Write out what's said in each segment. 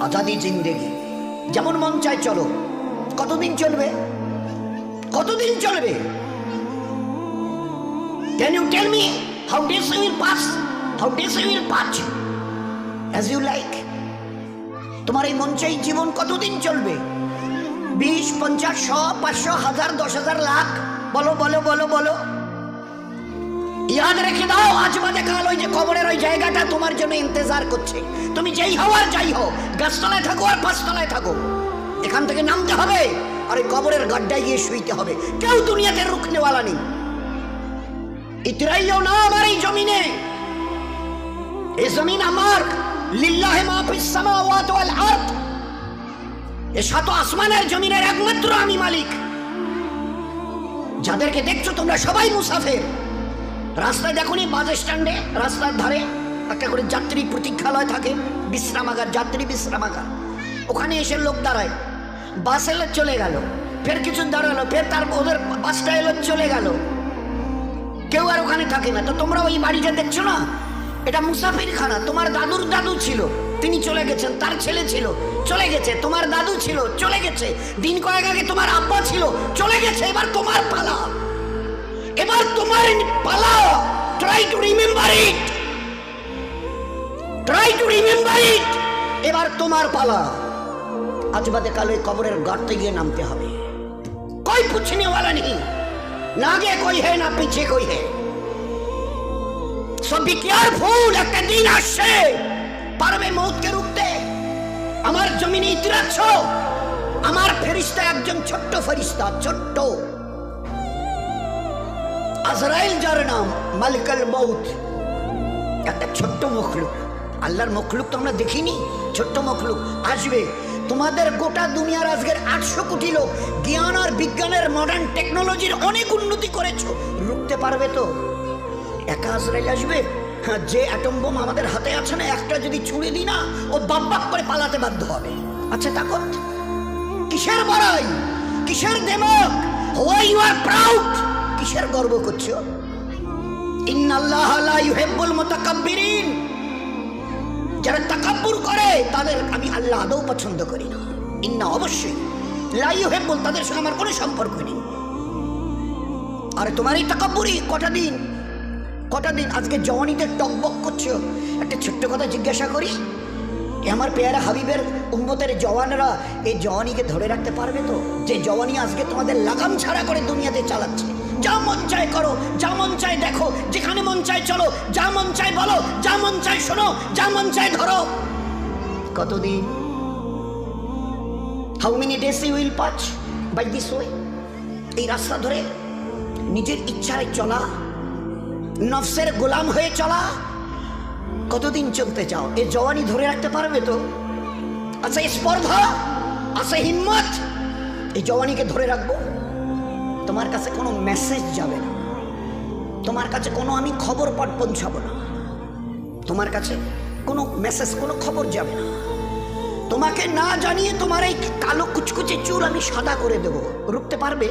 আজাদি জিন্দেগি, যেমন মন চায় চলো। কতদিন চলবে? কতদিন চলবে? Can you tell me how days you will pass? How days you will pass as you like? তোমার এই মন চাই জীবন কতদিন চলবে? 20, 50, 100, 500, 1000, 10,000, লাখ? বলো বলো বলো বলো। ইয়াদ রেখে দাও, আজ বাদে কাল ওই যে কবরের ওই জায়গাটা তোমার জন্য ইন্তজার করছে। তুমি যেই হও আর যাই হও, গাছতলায় থাকো আর পাঁচতলায় থাকো, এখান থেকে নামতে হবে আর এই কবরের গাড্ডায় গিয়ে শুইতে হবে। কেউ দুনিয়াতে রুখনেওয়ালা নেই। ইতরাইও না আমার এই জমিনে। এই জমিন আমার। লিল্লাহি মা ফিস সামাওয়াতি ওয়াল আরদ। এই সাত আসমানের জমিনের একমাত্র আমি মালিক। যাদেরকে দেখছো তোমরা সবাই মুসাফির। রাস্তায় দেখোনি বাস স্ট্যান্ডে রাস্তার ধারে একটা করে যাত্রী প্রতীক্ষালয় থাকে, বিশ্রামাগার, যাত্রী বিশ্রামাগার। ওখানে এসে লোক দাঁড়ায়, বাস এলো চলে গেল, ফের কিছু দাঁড়ালো, ফের তার ওদের বাসটা এলো চলে গেল, কেউ আর ওখানে থাকে না। তো তোমরা ওই বাড়িটা দেখছো না, এটা মুসাফিরখানা। তোমার দাদুর দাদু ছিল, তিনি চলে গেছেন, তার ছেলে ছিল চলে গেছে, তোমার দাদু ছিল চলে গেছে, দিন কয়েক আগে তোমার আব্বা ছিল চলে গেছে। এবার তোমার পালা, এবার তোমার পালা। Try to remember it, try to remember it. এবার তোমার পালা। আজ বাদে কাল ওই কবরের গর্তে গিয়ে নামতে হবে। कोई पूछने वाला नहीं, ना आगे कोई है ना पीछे कोई है। So be careful, একটা দিন আসছে পারবে মৌতকে রুখতে। আমার জমিনে ইতিরাচ্ছ, আমার ফেরেশতা একজন ছোট্ট ফেরেশতা, ছোট্ট আজরাইল, যার নাম মালিকুল মউত। একটা ছোট্ট মখলুক, আল্লাহর মখলুক তো আমরা দেখিনি, ছোট্ট মখলুক আসবে। তোমাদের গোটা দুনিয়ার আজকের 800 কোটি লোক জ্ঞান আর বিজ্ঞানের মডার্ন টেকনোলজির অনেক উন্নতি করেছো, রুখতে পারবে তো? একা আজরাইল আসবে? যে অ্যাটম বোম আমাদের হাতে আছে না, একটা যদি ছুঁড়ে দিই না, ও বাপ বাপ করে পালাতে বাধ্য হবে। আচ্ছা তাকত কিসের বড়াই, কিসের দেমক? হোয়াই ইউ আর প্রাউড, কিসের গর্ব করছো? ইন্নাল্লাহা লা ইউহিব্বুল মুতাকাব্বিরিন। যারা তাকাব্বুর করে তাদের আমি আল্লাহ আদৌ পছন্দ করি না। ইন্না অবশ্যই, লা ইউহিব্বুল, তাদের সঙ্গে আমার কোনো সম্পর্ক নেই। আরে তোমার এই তাকাব্বুরি কটা দিন, কটা দিন? আজকে জওয়ানিতে টকবক করছো। একটা ছোট্ট কথা জিজ্ঞাসা করি, আমার পেয়ারা হাবিবের উম্মতের জওয়ানরা এই জওয়ানিকে ধরে রাখতে পারবে তো? যে জওয়ানি আজকে তোমাদের লাগাম ছাড়া করে দুনিয়াতে চালাচ্ছে। যা মন চায় করো, যা মন চায় দেখো, যেখানে মন চায় চলো, যা মন চায় বলো, যা মন চায় শোনো, যা মন চায় ধরো। কতদিন? How many days you will pass by this way? এই রাস্তা ধরে নিজের ইচ্ছায় চলা, নফসের গোলাম হয়ে চলা, কতদিন চলতে চাও? এই জওয়ানি ধরে রাখতে পারবে তো? আচ্ছা স্পর্ধা, আচ্ছা হিম্মত, এই জওয়ানিকে ধরে রাখবো? তোমার কাছে কোনো মেসেজ যাবে না, তোমার কাছে কোনো আমি খবর পাঠ পৌঁছাবো না, তোমার কাছে কোনো মেসেজ, কোনো খবর যাবে না। তোমাকে না জানিয়ে তোমার এই কালো কুচকুচে চুল আমি সাদা করে দেব, রুখতে পারবে?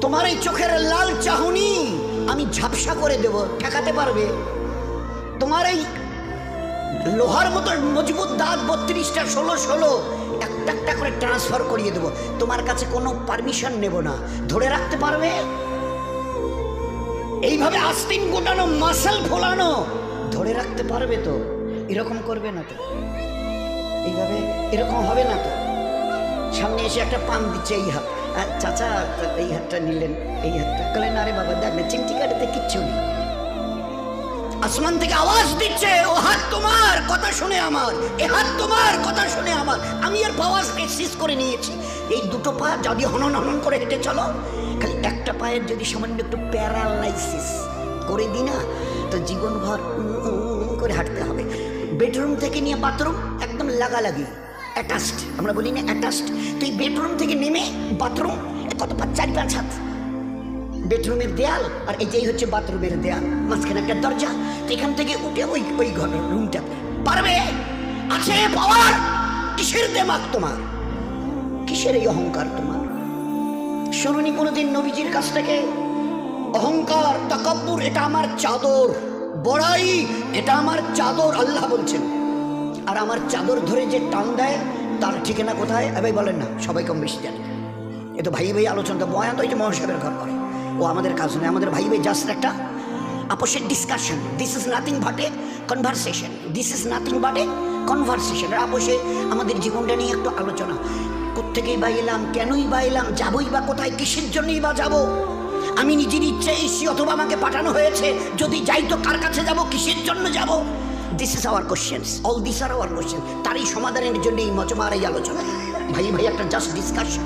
তোমার এই চোখের লাল চাহনি আমি ঝাপসা করে দেব, ঠেকাতে পারবে? তোমার এই লোহার মতো মজবুত দাঁত 32টা 16 একটা একটা করে ট্রান্সফার করিয়ে দেব, তোমার কাছে কোনো পারমিশন নেব না, ধরে রাখতে পারবে? এইভাবে আস্তিন গোটানো, মাসেল ফোলানো, ধরে রাখতে পারবে তো? এরকম করবে না তো? এইভাবে এরকম হবে না তো? সামনে এসে একটা পান দিচ্ছে, এই হাত, চাচা এই হাতটা নিলেন, এই হাতটা কলেন, আরে বাবা দেখ না চিমটি কাটাতে কিচ্ছু নেই। আসমান থেকে আওয়াজ দিচ্ছে, ও হাত তোমার কথা শুনে আমার, এ হাত তোমার কথা শুনে আমার। আমি আর আওয়াজ এক্সিস করে নিয়েছি। এই দুটো পা যদি হনন হনন করে হেঁটে চলো, খালি একটা পায়ের যদি সামান্য একটু প্যারালাইসিস করে দিই না, তো জীবনভর করে হাঁটতে হবে। বেডরুম থেকে নিয়ে বাথরুম একদম লাগালাগি, অ্যাটাচড, আমরা বলি না অ্যাটাচড। তো এই বেডরুম থেকে নেমে বাথরুম কত 4-5 হাত, বেডরুমের দেয়াল আর এই হচ্ছে বাথরুমের দেয়াল, মাঝখানে একটা দরজা। তো এখান থেকে উঠে ওই ঘরের রুমটা পারবে? আছে পাওয়ার? কিসের দেমাগ তোমার, কিসের এই অহংকার তোমার? শুনুনি কোনোদিন নবীজির কাছ থেকে অহংকার, তাকাব্বুর এটা আমার চাদর, বড়াই এটা আমার চাদর। আল্লাহ বলছেন আর আমার চাদর ধরে যে টান দেয় তার ঠিকানা কোথায়? ভাই বলেন না, সবাই কম বেশি জানে। এ তো ভাই ভাই আলোচনা, বয়ান তো এই যে মহাসাবের ঘর করে, ও আমাদের কাজ নয়। আমাদের ভাই ভাই জাস্ট একটা আপোষের discussion. This is nothing but a conversation, this is nothing but a conversation. আপোষে আমাদের জীবনটা নিয়ে একটু আলোচনা। কোত্থেকেই বা এলাম, কেনই বা এলাম, যাবই বা কোথায়, কিসের জন্যই বা যাব? আমি নিজের ইচ্ছে এসেছি অথবা আমাকে পাঠানো হয়েছে? যদি যাই তো কার কাছে যাব, কিসের জন্য যাব? This is our questions, all this are our question. তারই সমাধানের জন্য এই মজমার এই আলোচনা। ভাই ভাই একটা জাস্ট ডিসকাশন।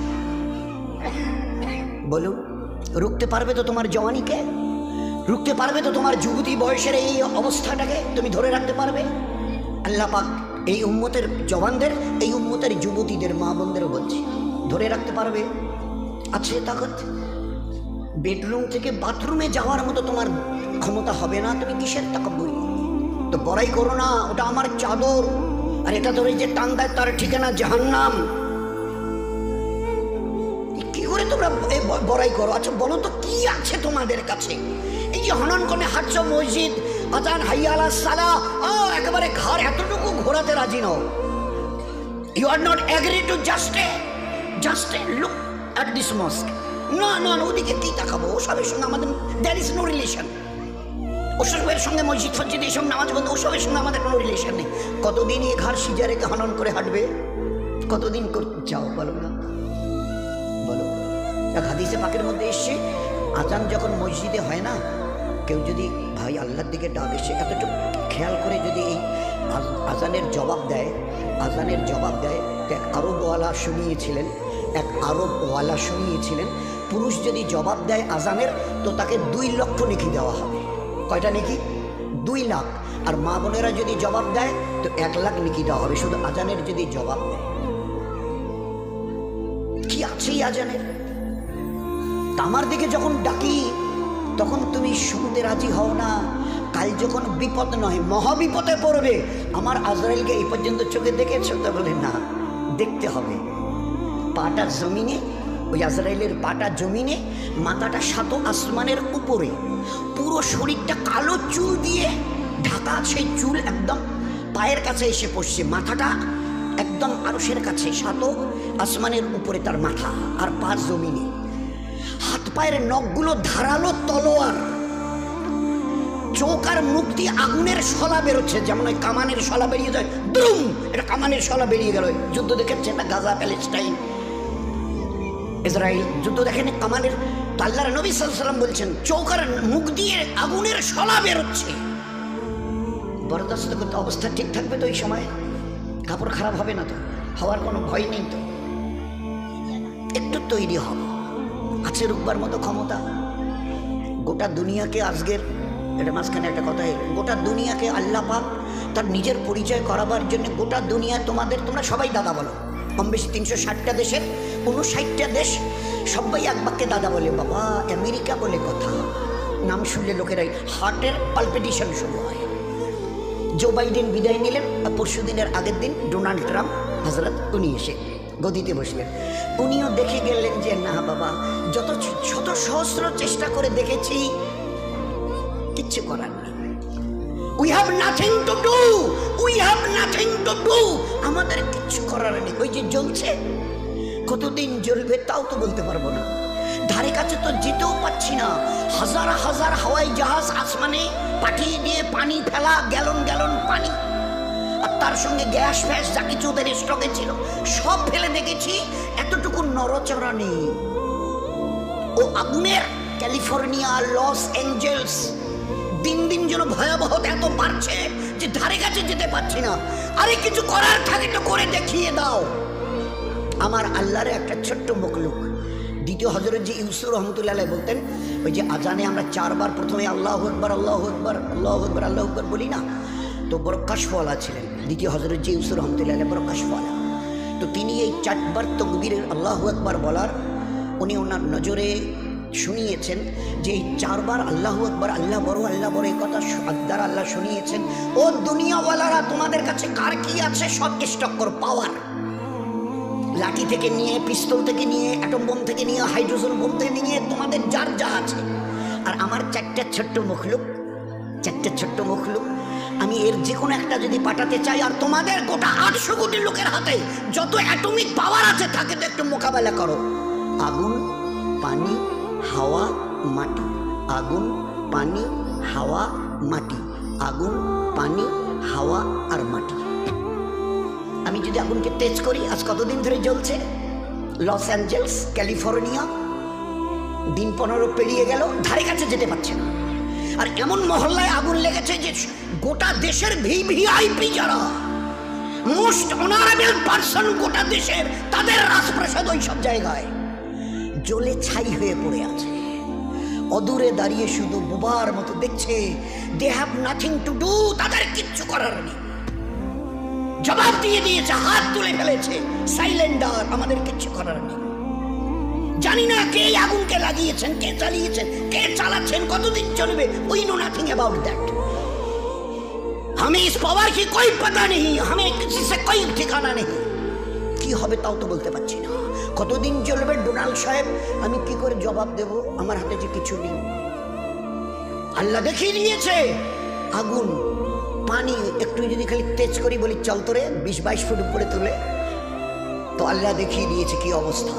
বলুন, রুখতে পারবে তো তোমার জওয়ানিকে? রুখতে পারবে তো তোমার যুবতী বয়সের এই অবস্থাটাকে? তুমি ধরে রাখতে পারবে? আল্লাহ পাক এই উম্মতের জওয়ানদের, এই উম্মতের যুবতীদের, মা বোনদেরও বলছি, ধরে রাখতে পারবে? আছে তাকত? বেডরুম থেকে বাথরুমে যাওয়ার মতো তোমার ক্ষমতা হবে না, তুমি কিসের তাকাব্বুরি? তো বড়াই করো না, ওটা আমার চাদর, আর এটা ধরে যে টান দেয় তার ঠিকানা জাহান্নাম। কি করে তোমরা বড়াই করো? আচ্ছা বলো তো, কি আছে তোমাদের কাছে? এই যে হনন করে হাঁটছ, মসজিদ আজান, হাইয়া আলাস সালাহ, একেবারে ঘর এতটুকু ঘোরাতে রাজি নও। You are not agree to just a look at this mosque. না না, ওদিকে কি তাকাবো? ওসবের সঙ্গে আমাদের দ্যার ইজ নো রিলেশন। ওসবের সঙ্গে মসজিদ ফসজিদ এই সঙ্গে নামাজ বন্ধ, ওসবের সঙ্গে আমাদের কোনো রিলেশন নেই। কতদিন এই ঘর সিজা রেখে হনন করে হাঁটবে? কতদিন করতে চাও বলো না? বলো। এক হাদিসে পাকের মধ্যে এসছে, আজান যখন মসজিদে হয় না, কেউ যদি ভাই আল্লাহর দিকে ডাক এসে এতটুকু খেয়াল করে যদি এই আজানের জবাব দেয়, আজানের জবাব দেয়, এক আরবওয়ালা শুনিয়েছিলেন, পুরুষ যদি জবাব দেয় আজানের, তো তাকে 2 লক্ষ নেকি দেওয়া হবে। কয়টা নেকি? 2 লাখ। আর মা বোনেরা যদি জবাব দেয় তো 1 লাখ নেকি দেওয়া হবে, শুধু আজানের যদি জবাব দেয়। কি আছে আজানের? আমার দিকে যখন ডাকি তখন তুমি শুনতে রাজি হও না। কাল যখন বিপদ নয় মহাবিপদে পড়বে, আমার আজরাইলকে এই পর্যন্ত চোখে দেখেছো? তো বলে না, দেখতে হবে। পাটা জমিনে, ওই আজরাইলের পাটা জমিনে, মাথাটা 7 আসমানের উপরে, পুরো শরীরটা কালো চুল দিয়ে ঢাকা, সেই চুল একদম পায়ের কাছে এসে পড়ছে, মাথাটা একদম আরশের কাছে, 7 আসমানের উপরে তার মাথা, আর পা জমিনে। হাত পায়ের নখগুলো ধারালো তলোয়ার, চোখ আর মুখ দিয়ে আগুনের শলা বেরোচ্ছে, যেমন ওই কামানের শলা বেরিয়ে যায়, দ্রুম, এটা কামানের শলা বেরিয়ে গেল। যুদ্ধ দেখেছে না, গাজা, প্যালেস্টাইন, ইসরায়েল যুদ্ধ দেখেন, কামানের। আল্লাহর নবী সাল্লাল্লাহু আলাইহি ওয়াসাল্লাম বলছেন, চোখ আর মুখ দিয়ে আগুনের শলা বেরোচ্ছে। বরদাস্ত করতে অবস্থা ঠিক থাকবে তো? এই সময় কাপড় খারাপ হবে না তো? হওয়ার কোনো ভয় নেই তো? একটু তৈরি হব, আছে রূপবার মতো ক্ষমতা। গোটা দুনিয়াকে আজকের, এটা মাঝখানে একটা কথা, গোটা দুনিয়াকে আল্লাহ পাক তার নিজের পরিচয় করাবার জন্য, গোটা দুনিয়া তোমরা সবাই দাদা বলো, কম বেশি 360টা দেশের 59টা দেশ, সবাই এক বাক্যে দাদা বলে। বাবা, আমেরিকা বলে কথা, নাম শুনলে লোকেরাই হার্টের পালপিটেশন শুরু হয়। জো বাইডেন বিদায় নিলেন, পরশু দিনের আগের দিন ডোনাল্ড ট্রাম্প হজরত উনি এসে গদিতে বসলেন। উনিও দেখে গেলেন যে না বাবা, যত শত সহস্র চেষ্টা করে দেখেছি, কিচ্ছু করার নেই। We have nothing to do, we have nothing to do, আমাদের কিচ্ছু করার নেই। ওই যে জ্বলছে, কতদিন জ্বলবে তাও তো বলতে পারবো না, ধারে কাছে তো যেতেও পাচ্ছি না। হাজার হাজার হাওয়াই জাহাজ আসমানে পাঠিয়ে দিয়ে পানি ফেলা, গ্যালন গ্যালন পানি, আর তার সঙ্গে গ্যাস ফ্যাস যা কিছু ওদের স্টকে ছিল সব ফেলে দেখেছি, এতটুকু নড়চড়া নেই। ও আগুনের ক্যালিফোর্নিয়া, লস অ্যাঞ্জেলস, দিন দিন যেন ভয়াবহতা এত বাড়ছে যে ধারে কাছে যেতে পারছি না। আরে কিছু করার থাকে তো করে দেখিয়ে দাও। আমার আল্লাহর একটা ছোট্ট মখলুক, দ্বিতীয় হযরত জি ইউসুফ রহমতুল্লাহ আলাইহি বলতেন, ওই যে আজানে আমরা 4 বার প্রথমে আল্লাহু আকবার, আল্লাহু আকবার, আল্লাহু আকবার, আল্লাহু আকবার বলি না, তো বড় কাশফওয়ালা ছিলেন দ্বিতীয় হযরত জি ইউসুফ রহমতুল্লাহ আলাইহি, বড় কাশফওয়ালা। তো তিনি এই 4 বার তাকবীরের আল্লাহু আকবার বলার, উনি ওনার নজরে শুনিয়েছেন যে এই 4 বার আল্লাহু আকবার, আল্লাহ বড়, আল্লাহ বড়, এই কথা দ্বারা আল্লাহ শুনিয়েছেন, ও দুনিয়াওয়ালারা তোমাদের কাছে কার কি আছে সব স্টক করো, পাওয়ার, লাঠি থেকে নিয়ে, পিস্তল থেকে নিয়ে, অ্যাটম বোম থেকে নিয়ে, হাইড্রোজেন বোম থেকে নিয়ে, তোমাদের যার যা আছে। আর আমার 4টা ছোট্ট মখলুক, আমি এর যে কোনো একটা যদি পাঠাতে চাই, আর তোমাদের গোটা 800 কোটি লোকের হাতে যত অ্যাটমিক পাওয়ার আছে থাকে, তো একটু মোকাবেলা করো। আগুন, পানি, হাওয়া, মাটি। আগুন, পানি, হাওয়া, মাটি। আগুন, পানি, হাওয়া আর মাটি। আমি যদি আগুনকে তেজ করি, আজ কতদিন ধরে জ্বলছে? লস অ্যাঞ্জেলস, ক্যালিফোর্নিয়া, দিন 15 পেরিয়ে গেল, ধারে কাছে যেতে পারছে না। আর এমন মহল্লায় আগুন লেগেছে যে গোটা দেশের ভিভিআইপি যারা মোস্ট অনারেবল পারসন গোটা দেশের, তাদের রাজপ্রাসাদ ওই সব জায়গায় জ্বলে ছাই হয়ে পড়ে আছে। অদূরে দাঁড়িয়ে শুধু বোবার মতো দেখছে। They have nothing to do, তাদের কিচ্ছু করার নেই। জবাব দিয়ে দিয়েছে, হাত তুলে ফেলেছে, সাইলেন্ডার, আমাদের কিচ্ছু করার নেই। জানি না কে আগুনকে লাগিয়েছেন, কে চালিয়েছেন, কে চালাচ্ছেন, কতদিন চলবে, we know nothing about that. हमें इस पावर की कोई पता नहीं, हमें किसी से कोई ठिकाना नहीं। কি হবে তাও তো বলতে পারছি না। কতদিন চলবে ডোনাল্ড সাহেব, আমি কি করে জবাব দেব? আমার হাতে যে কিছু নেই। আল্লাহ দেখিয়ে দিয়েছে আগুন, পানি একটু যদি খালি তেজ করি, বলি চল তোরে 20-22 ফুট উপরে তুলে, তো আল্লাহ দেখিয়ে দিয়েছে কি অবস্থা।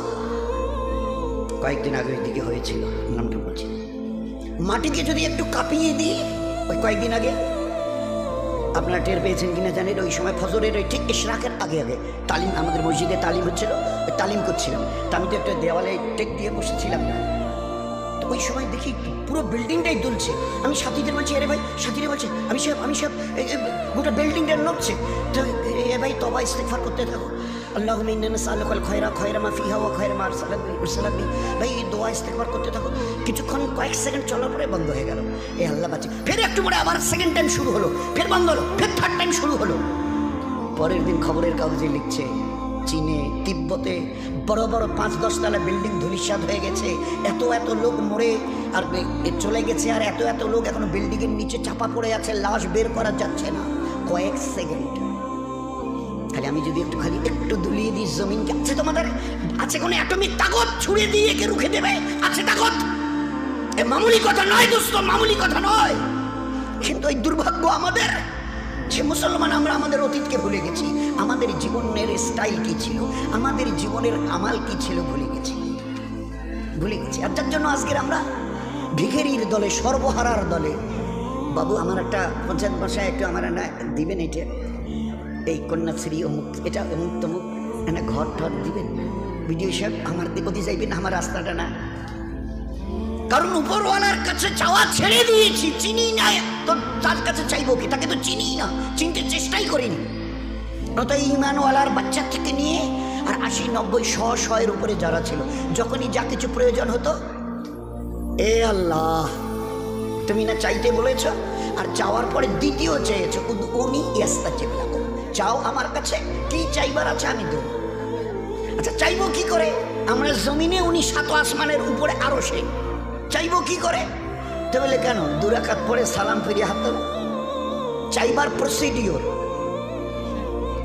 কয়েকদিন আগে ওই দিকে হয়েছিল, নামটা বলছি। মাটিকে যদি একটু কাঁপিয়ে দিই, ওই কয়েকদিন আগে আপনারা টের পেয়েছেন কিনা জানেন, ওই সময় ফজরের ওই ঠিক ইশরাকের আগে আগে তালিম, আমাদের মসজিদে তালিম হচ্ছিল, ওই তালিম করছিলাম। তা আমি তো একটা দেওয়ালে টেক দিয়ে বসেছিলাম না, তো ওই সময় দেখি পুরো বিল্ডিংটাই দুলছে। আমি সাথীদের বলছি, আরে ভাই, সাথীরা বলছে আমি সব গোটা বিল্ডিংটা নড়ছে। তো এ ভাই তবা ইস্তেগফার করতে থাকো, আল্লাহুম্মা ইন্না নাসআলুকাল খায়রা মা ফিহা ওয়া খায়রা মা আরসালাক বি। ভাই এই দোয়া ইস্তেগফার করতে থাকো। কিছুক্ষণ কয়েক সেকেন্ড চলার পরে বন্ধ হয়ে গেল। এ আল্লাহ বাঁচে। ফের একটু পরে আবার সেকেন্ড টাইম শুরু হলো, ফের বন্ধ হলো, ফের থার্ড টাইম শুরু হলো। পরের দিন খবরের কাগজে লিখছে, চীনে, তিব্বতে বড় বড় 5-10 তলা বিল্ডিং ধূলিসাৎ হয়ে গেছে, এত লোক মরে আর চলে গেছে, আর এত লোক এখনো বিল্ডিং এর নিচে চাপা পড়ে আছে, লাশ বের করা যাচ্ছে না। কয়েক সেকেন্ড খালি আমি যদি একটু দুলিয়ে দিই জমিনকে, আছে তোমাদের আছে কোনো অ্যাটমিক তাকত ছুড়ে দিয়ে একে রুখে দেবে? আছে তাকত? এ মামুলি কথা নয় দোস্ত, মামুলি কথা নয়। কিন্তু এই দুর্ভাগ্য আমাদের, যে মুসলমান আমরা আমাদের অতীতকে ভুলে গেছি, আমাদের জীবনের স্টাইল কি ছিল, আমাদের জীবনের আমাল কি ছিল ভুলে গেছি। আর যার জন্য আজকের আমরা ভিখারির দলে, সর্বহারার দলে। বাবু আমার একটা পঞ্চায়েত বাসায় একটু আমার না দিবেন, এটা এই কন্যাশ্রী অমুক, এটা অমুক তমুক, না ঘর ঠর দিবেন। ভিডিও সাহেব আমার দিবদি যাইবেন, আমার রাস্তাটা না, কারণ উপরওয়ালার কাছে চাওয়া ছেড়ে দিয়েছি। চিনি না তো তার কাছে চাইবো কি? তাকে তো চিনি না, চিনতে চেষ্টাই করিনি। নয়তো ইমানওয়ালার বাচ্চা থেকে নিয়ে আর 80-90-100 এর উপরে যারা ছিল, যখনই যা কিছু প্রয়োজন হতো, এ আল্লাহ তুমি না চাইতে বলেছ, আর চাওয়ার পরে দ্বিতীয় চেয়েছ, উনি ইস্তাজিব লাকুম, চাও আমার কাছে, কি চাইবার আছে আমি দেব। আচ্ছা চাইবো কি করে? আমরা জমিনে, উনি 7 আসমানের উপরে, আরো সে চাইবো কি করে? তো বলে কেন 2 রাকাত পরে সালাম ফিরিয়ে হাত দেবো? চাইবার প্রসিডিওর।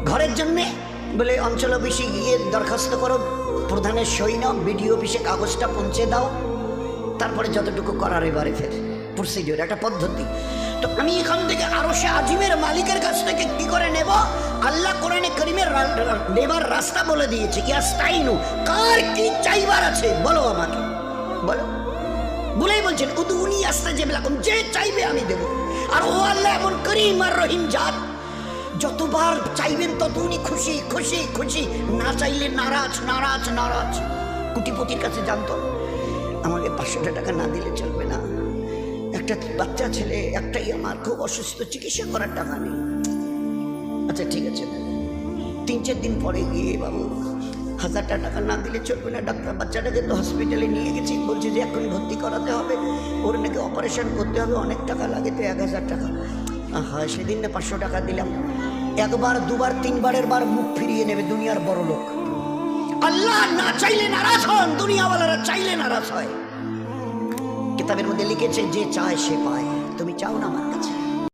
ঘরের জন্যে বলে অঞ্চল অফিসে গিয়ে দরখাস্ত করো, প্রধানের সই নাও, বিডিও অফিসে কাগজটা পৌঁছে দাও, তারপরে যতটুকু করার এবারে ফের প্রসিডিওর, একটা পদ্ধতি। তো আমি এখান থেকে আরশে আজিমের মালিকের কাছ থেকে কি করে নেব? আল্লাহ কোরআনে কারীমের নেবার রাস্তা বলে দিয়েছে। ইয়াস্তাইনু, কার কি চাইবার আছে বলো আমাকে, বলো। বলেই বলছেন উদউনি আস্তাজিব লাকুম, যে চাইবে আমি দেব। আর ও আল্লাহ এমন করিম আর রহিম জাত, যতবার চাইবেন তত উনি খুশি খুশি খুশি, না চাইলে নারাজ নারাজ নারাজ। কোটিপতির কাছে জানতো আমাকে 500 টাকা না দিলে চলবে না, একটা বাচ্চা ছেলে একটাই আমার, খুব অসুস্থ, চিকিৎসা করার টাকা নেই। আচ্ছা ঠিক আছে, 3-4 দিন পরে গিয়ে বাবু 1000 টাকা না দিলে চলবে না, ডাক্তার বাচ্চাটাকে তো হসপিটালে নিয়ে গেছি, বলছে যে এখন ভর্তি করাতে হবে, ওর নাকি অপারেশন করতে হবে, অনেক টাকা লাগে, তো 1000 টাকা। হ্যাঁ সেদিন না 500 টাকা দিলাম। 1বার 2বার 3বারের বার মুখ ফিরিয়ে নেবে দুনিয়ার বড় লোক। আল্লাহ না চাইলে নারাজ হন, দুনিয়াওয়ালারা চাইলে নারাজ হয়। কিতাবের মধ্যে লিখেছে যে চায় সে পায়। তুমি চাও না আমার কাছে?